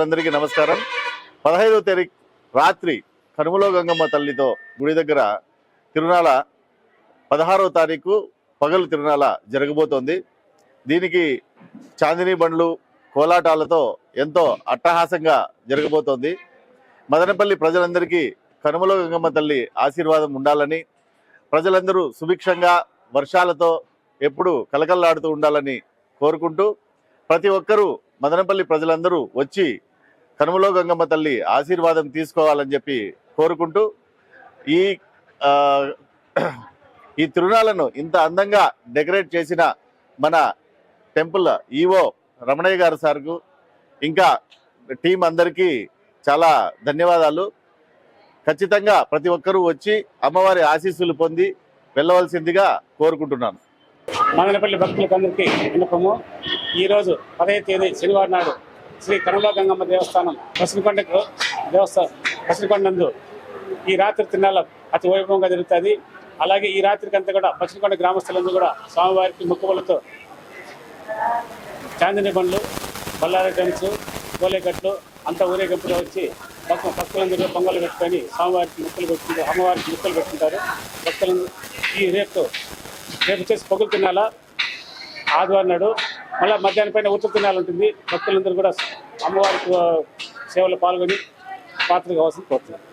ప్రేక్షకులందరికీ నమస్కారం. 15వ తారీఖు రాత్రి కనుమలో గంగమ్మ తల్లితో గుడి దగ్గర తిరునాళ, 16వ తారీఖు పగలు తిరునాళ జరగబోతోంది. దీనికి చాందినీ బండ్లు, కోలాటాలతో ఎంతో అట్టహాసంగా జరగబోతోంది. మదనపల్లి ప్రజలందరికీ కనుమలో గంగమ్మ తల్లి ఆశీర్వాదం ఉండాలని, ప్రజలందరూ సుభిక్షంగా వర్షాలతో ఎప్పుడు కలకల్లాడుతూ ఉండాలని కోరుకుంటూ, ప్రతి ఒక్కరూ మదనపల్లి ప్రజలందరూ వచ్చి కనుమలో గంగమ్మ తల్లి ఆశీర్వాదం తీసుకోవాలని చెప్పి కోరుకుంటూ, ఈ తిరునాళ్లను ఇంత అందంగా డెకరేట్ చేసిన మన టెంపుల్ ఈవో రమణయ్య గారు సార్కు, ఇంకా టీం అందరికీ చాలా ధన్యవాదాలు. ఖచ్చితంగా ప్రతి ఒక్కరూ వచ్చి అమ్మవారి ఆశీస్సులు పొంది వెళ్ళవలసిందిగా కోరుకుంటున్నాను. మదనపల్లి భక్తులకందరికీ విన్నపము. ఈరోజు 15వ తేదీ శనివారం నాడు శ్రీ కనుమలో గంగమ్మ దేవస్థానం పసిరికొండ నందు ఈ రాత్రి తిరునాళ్ళ అతి వైభవంగా జరుగుతుంది. అలాగే ఈ రాత్రికంతా కూడా పసిరికొండ గ్రామస్తులందరూ కూడా స్వామివారికి మొక్కుబడులతో చాందిని బండ్లు, బల్లారి డ్రమ్స్, గోలేకట్లు అంతా ఊరేగింపుగా వచ్చి భక్తులందరూ పొంగలు పెట్టుకొని స్వామివారికి ముక్కలు పెట్టుకుంటారు, అమ్మవారికి ముక్కలు పెట్టుకుంటారు. భక్తులందరూ రేపు వచ్చేసి పొగులు తినాల ఆదివారం నాడు, మళ్ళీ మధ్యాహ్నం పైన ఉత్తర తినాలి ఉంటుంది. భక్తులందరూ కూడా అమ్మవారికి సేవలో పాల్గొని పాత్రగా అవసరం కోరుతున్నారు.